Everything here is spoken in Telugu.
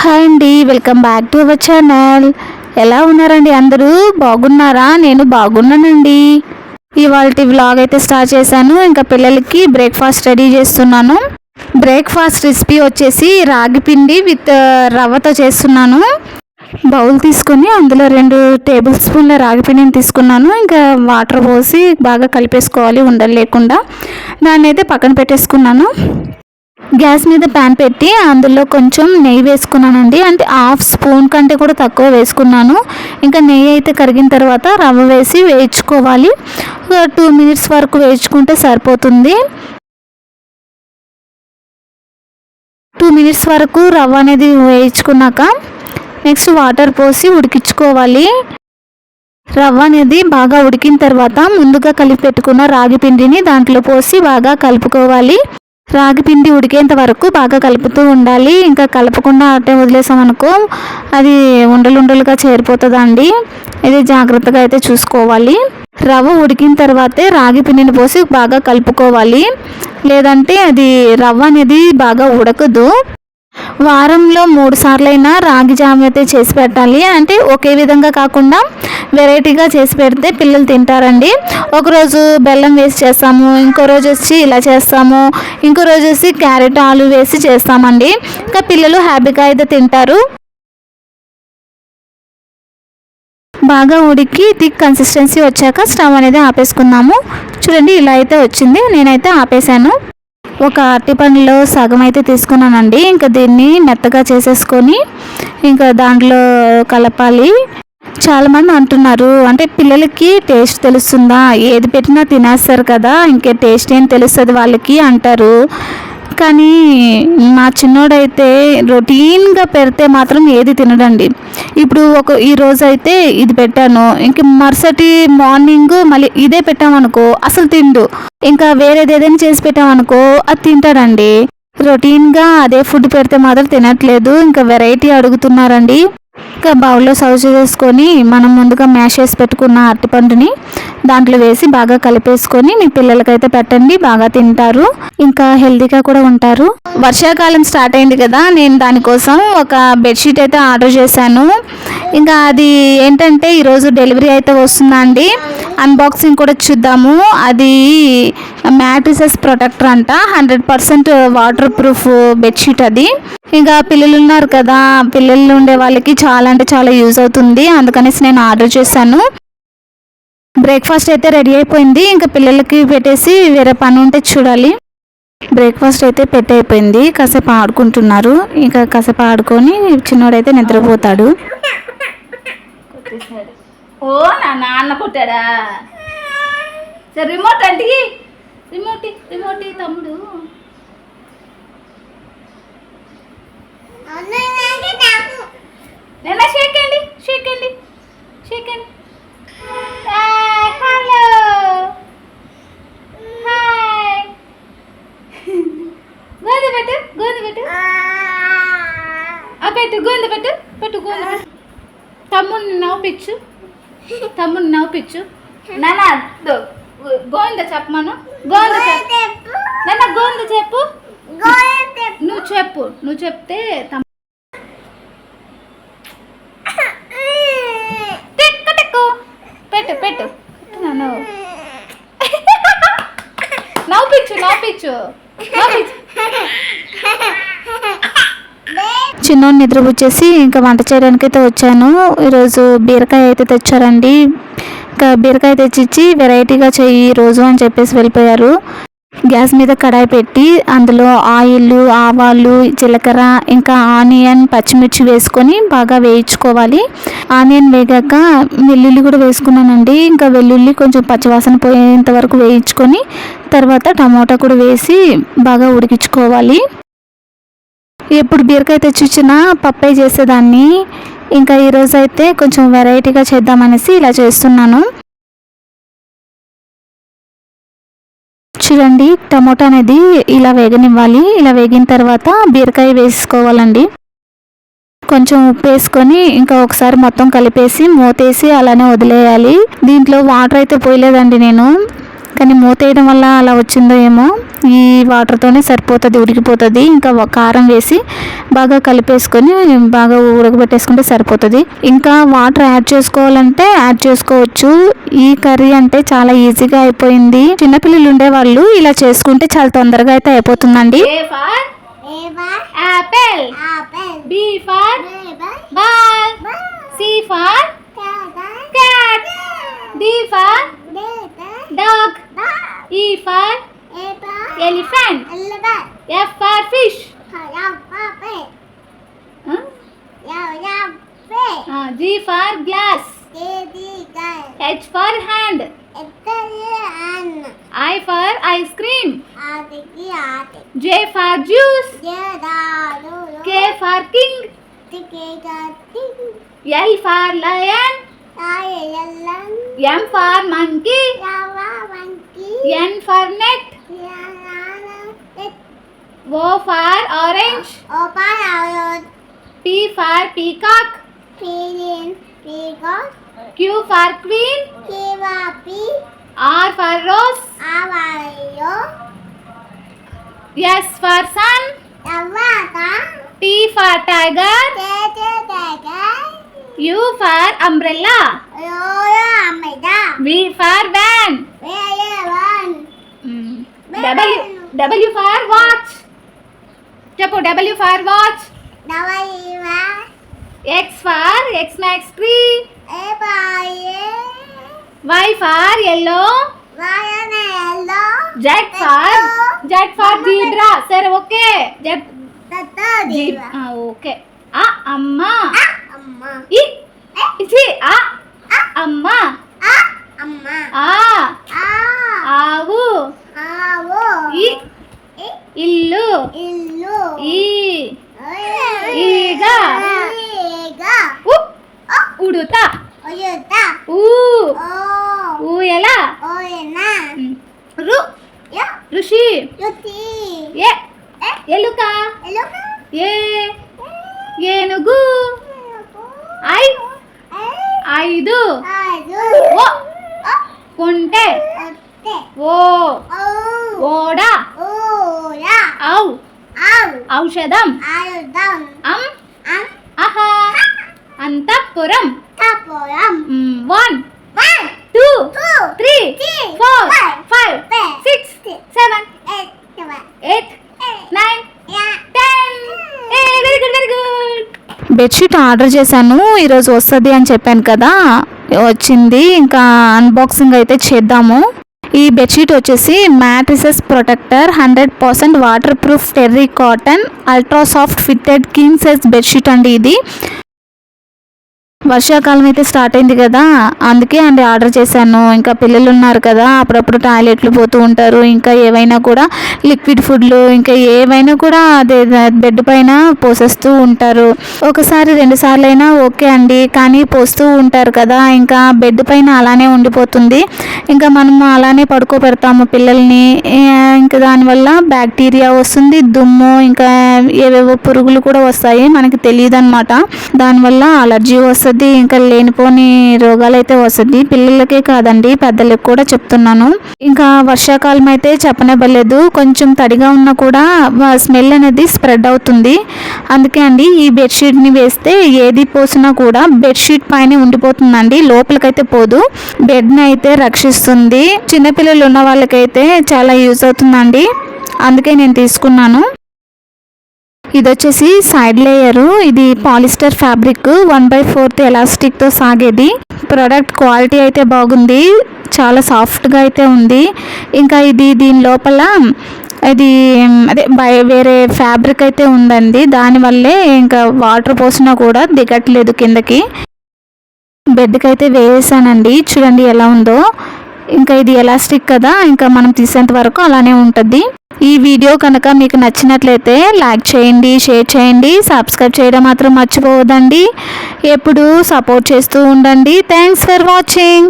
హాయ్ అండి, welcome back to our channel. ఎలా ఉన్నారండి? అందరూ బాగున్నారా? నేను బాగున్నానండి. ఇవాళ వ్లాగ్ అయితే స్టార్ట్ చేశాను. ఇంకా పిల్లలకి బ్రేక్ఫాస్ట్ రెడీ చేస్తున్నాను. బ్రేక్ఫాస్ట్ రెసిపీ వచ్చేసి రాగి పిండి విత్ రవ్వతో చేస్తున్నాను. బౌల్ తీసుకొని అందులో 2 టేబుల్ స్పూన్ల రాగి పిండిని తీసుకున్నాను. ఇంకా వాటర్ పోసి బాగా కలిపేసుకోవాలి ఉండలు లేకుండా. దాన్ని అయితే పక్కన పెట్టేసుకున్నాను. గ్యాస్ మీద ప్యాన్ పెట్టి అందులో కొంచెం నెయ్యి వేసుకున్నానండి. అంటే 1/2 స్పూన్ కంటే కూడా తక్కువ వేసుకున్నాను. ఇంకా నెయ్యి అయితే కరిగిన తర్వాత రవ్వ వేసి వేయించుకోవాలి. 2 మినిట్స్ వరకు వేయించుకుంటే సరిపోతుంది. 2 మినిట్స్ వరకు రవ్వ అనేది వేయించుకున్నాక నెక్స్ట్ వాటర్ పోసి ఉడికించుకోవాలి. రవ్వ అనేది బాగా ఉడికిన తర్వాత ముందుగా కలిపి పెట్టుకున్న రాగి పిండిని దాంట్లో పోసి బాగా కలుపుకోవాలి. రాగి పిండి ఉడికేంత వరకు బాగా కలుపుతూ ఉండాలి. ఇంకా కలపకుండా అట్టే వదిలేసామనుకో అది ఉండలుగా చేరిపోతుందండి. ఇది జాగ్రత్తగా అయితే చూసుకోవాలి. రవ్వ ఉడికిన తర్వాతే రాగి పిండిని పోసి బాగా కలుపుకోవాలి. లేదంటే అది రవ్వ అనేది బాగా ఉడకదు. వారంలో 3 సార్లైనా రాగి జామ అయితే చేసి పెట్టాలి. అంటే ఒకే విధంగా కాకుండా వెరైటీగా చేసి పెడితే పిల్లలు తింటారండి. ఒకరోజు బెల్లం వేసి చేస్తాము, ఇంకో రోజు వచ్చి ఇలా చేస్తాము, ఇంకో రోజు వచ్చి క్యారెట్ ఆలు వేసి చేస్తామండి. ఇంకా పిల్లలు హ్యాపీగా అయితే తింటారు. బాగా ఉడికి థిక్ కన్సిస్టెన్సీ వచ్చాక స్టవ్ అనేది ఆపేసుకుందాము. చూడండి, ఇలా అయితే వచ్చింది. నేనైతే ఆపేసాను. ఒక అరటిపండులో సగం అయితే తీసుకున్నానండి. ఇంకా దీన్ని మెత్తగా చేసేసుకొని ఇంకా దాంట్లో కలపాలి. చాలామంది అంటున్నారు, అంటే పిల్లలకి టేస్ట్ తెలుస్తుందా, ఏది పెట్టినా తినేస్తారు కదా, ఇంకే టేస్ట్ ఏం తెలుస్తుంది వాళ్ళకి అంటారు. కానీ మా చిన్నోడైతే రొటీన్గా పెడితే మాత్రం ఏది తినడండి. ఇప్పుడు ఈరోజు అయితే ఇది పెట్టాను, ఇంక మరుసటి మార్నింగ్ మళ్ళీ ఇదే పెట్టామనుకో అసలు తిండు. ఇంకా వేరేది ఏదైనా చేసి పెట్టామనుకో అది తింటాడండి. రొటీన్గా అదే ఫుడ్ పెడితే మాత్రం తినట్లేదు. ఇంకా వెరైటీ అడుగుతున్నారండి. ఇంకా బౌల్లో సర్వ్ చేసుకొని మనం ముందుగా మ్యాష్ చేసి పెట్టుకున్న అరటిపండుని దాంట్లో వేసి బాగా కలిపేసుకొని మీ పిల్లలకైతే పెట్టండి, బాగా తింటారు, ఇంకా హెల్తీగా కూడా ఉంటారు. వర్షాకాలం స్టార్ట్ అయింది కదా, నేను దానికోసం ఒక బెడ్షీట్ అయితే ఆర్డర్ చేశాను. ఇంకా అది ఏంటంటే ఈరోజు డెలివరీ అయితే వస్తుందండి. అన్బాక్సింగ్ కూడా చూద్దాము. అది మ్యాట్రిసెస్ ప్రొటెక్టర్ అంట, 100% వాటర్ ప్రూఫ్ బెడ్షీట్ అది. ఇంకా పిల్లలు ఉన్నారు కదా, పిల్లలు ఉండే వాళ్ళకి చాలా అంటే చాలా యూజ్ అవుతుంది. అందుకనేసి నేను ఆర్డర్ చేశాను. బ్రేక్ఫాస్ట్ అయితే రెడీ అయిపోయింది. ఇంకా పిల్లలకి పెట్టేసి వేరే పని ఉంటే చూడాలి. బ్రేక్ఫాస్ట్ అయితే పెట్టయిపోయింది. కాసేపు ఆడుకుంటున్నారు. ఇంకా కాసేపు ఆడుకొని చిన్నోడైతే నిద్రపోతాడు. ఓ నా నాన్న కొట్టాడా? సరే రిమోట్ అంటే రిమోట్ తమ్ముడు నిన్న షేకండి హలో హాయ్ గోందు పెట్టు తమ్ముడిని నవ్వుపిచ్చు నాన్న. గోవింద చెప్పమను. నాన్న గోవింద చెప్పు. నువ్వు చెప్తే పెట్టు నన్ను నవ్వుపిచ్చు. చిన్నోడిని నిద్రపుచ్చేసి ఇంకా వంట చేయడానికి అయితే వచ్చాను. ఈరోజు బీరకాయ అయితే తెచ్చారండి. ఇంకా బీరకాయ తెచ్చిచ్చి వెరైటీగా చెయ్యి రోజు అని చెప్పేసి వెళ్ళిపోయారు. గ్యాస్ మీద కడాయి పెట్టి అందులో ఆయిల్, ఆవాలు, జీలకర్ర, ఇంకా ఆనియన్, పచ్చిమిర్చి వేసుకొని బాగా వేయించుకోవాలి. ఆనియన్ వేగాక వెల్లుల్లి కూడా వేసుకున్నానండి. ఇంకా వెల్లుల్లి కొంచెం పచ్చివాసన పోయేంత వరకు వేయించుకొని తర్వాత టమోటా కూడా వేసి బాగా ఉడికించుకోవాలి. ఎప్పుడు బీరకాయ తెచ్చిచ్చినా పప్పే చేసేదాన్ని. ఇంకా ఈరోజు అయితే కొంచెం వెరైటీగా చేద్దామనేసి ఇలా చేస్తున్నాను. చూడండి, టమోటా అనేది ఇలా వేగనివ్వాలి. ఇలా వేగిన తర్వాత బీరకాయ వేసుకోవాలండి. కొంచెం ఉప్పు వేసుకొని ఇంకా ఒకసారి మొత్తం కలిపేసి మూతేసి అలానే వదిలేయాలి. దీంట్లో వాటర్ అయితే పోయలేదండి నేను. కానీ మూత వేయడం వల్ల అలా వచ్చిందో ఏమో. ఈ వాటర్తోనే సరిపోతుంది, ఉడికిపోతుంది. ఇంకా కారం వేసి బాగా కలిపేసుకొని బాగా ఉడకబెట్టేసుకుంటే సరిపోతుంది. ఇంకా వాటర్ యాడ్ చేసుకోవాలంటే యాడ్ చేసుకోవచ్చు. ఈ కర్రీ అంటే చాలా ఈజీగా అయిపోయింది. చిన్నపిల్లలు ఉండేవాళ్ళు ఇలా చేసుకుంటే చాలా తొందరగా అయితే అయిపోతుందండి. A for apple. B for ball. C for cat. D for dog. E for elephant. F for fish. G for glass. H for hand. I for ice cream. J for juice. K for king. L for lion. M for monkey. N for net. O for orange. P for peacock. Q for queen. R for rose. S for sun. T for tiger. U for umbrella. V for van. W for watch. చెప్పు W for watch. X for X-Max tree. Y for yellow. Z for zebra. సరే ఓకే. ఓకే. అమ్మ. అమ్మ. ఆవు. ఇల్లు. ఈగ. ఉడుత. ఊయల. ఋషి. ఎలుక. ఏనుగు. ఐదు. కొంటె. ఓడ. ఔషధం. అహా. అంతఃపురం. 1 2 3 4 5 6 7 8 9 10. Very good. బెడ్షీట్ ఆర్డర్ చేశాను, ఈరోజు వస్తుంది అని చెప్పాను కదా, వచ్చింది. ఇంకా అన్బాక్సింగ్ అయితే చేద్దాము. ఈ బెడ్షీట్ వచ్చేసి matrices protector 100% water proof terry cotton ultra soft fitted king size bedsheet అండి. ఇది వర్షాకాలం అయితే స్టార్ట్ అయింది కదా, అందుకే అండి ఆర్డర్ చేశాను. ఇంకా పిల్లలు ఉన్నారు కదా, అప్పుడప్పుడు టాయిలెట్లు పోతూ ఉంటారు. ఇంకా ఏవైనా కూడా లిక్విడ్ ఫుడ్లు ఇంకా ఏవైనా కూడా అదే బెడ్ పైన పోసేస్తూ ఉంటారు. ఒకసారి 2 సార్లు అయినా ఓకే అండి, కానీ పోస్తూ ఉంటారు కదా, ఇంకా బెడ్ పైన అలానే ఉండిపోతుంది. ఇంకా మనము అలానే పడుకోబెడతాము పిల్లల్ని. ఇంకా దానివల్ల బ్యాక్టీరియా వస్తుంది, దుమ్ము, ఇంకా ఏవేవో పురుగులు కూడా వస్తాయి, మనకి తెలియదు అనమాట. దానివల్ల అలర్జీ వస్తుంది, ఇంకా లేనిపోని రోగాలు అయితే వస్తుంది. పిల్లలకే కాదండి, పెద్దలకు కూడా చెప్తున్నాను. ఇంకా వర్షాకాలం అయితే చెప్పనేబలేదు, కొంచెం తడిగా ఉన్నా కూడా స్మెల్ అనేది స్ప్రెడ్ అవుతుంది. అందుకే అండి ఈ బెడ్షీట్ని వేస్తే ఏది పోసినా కూడా బెడ్షీట్ పైన ఉండిపోతుందండి, లోపలికైతే పోదు. బెడ్ని అయితే రక్షిస్తుంది. చిన్నపిల్లలు ఉన్న వాళ్ళకైతే చాలా యూజ్ అవుతుందండి, అందుకే నేను తీసుకున్నాను. ఇది వచ్చేసి సైడ్ లేయరు, ఇది పాలిస్టర్ ఫ్యాబ్రిక్ 1/4 ఎలాస్టిక్తో సాగేది. ప్రోడక్ట్ క్వాలిటీ అయితే బాగుంది, చాలా సాఫ్ట్గా అయితే ఉంది. ఇంకా దీని లోపల ఇది వేరే ఫ్యాబ్రిక్ అయితే ఉందండి, దానివల్లే ఇంకా వాటర్ పోసినా కూడా దిగట్లేదు కిందకి. బెడ్కి అయితే వేసానండి, చూడండి ఎలా ఉందో. ఇంకా ఇది ఎలాస్టిక్ కదా, ఇంకా మనం తీసేంత వరకు అలానే ఉంటుంది. ఈ వీడియో కనుక మీకు నచ్చినట్లయితే లైక్ చేయండి, షేర్ చేయండి, సబ్స్క్రైబ్ చేయడం మాత్రం మర్చిపోవద్దండి. ఎప్పుడు సపోర్ట్ చేస్తూ ఉండండి. Thanks for watching.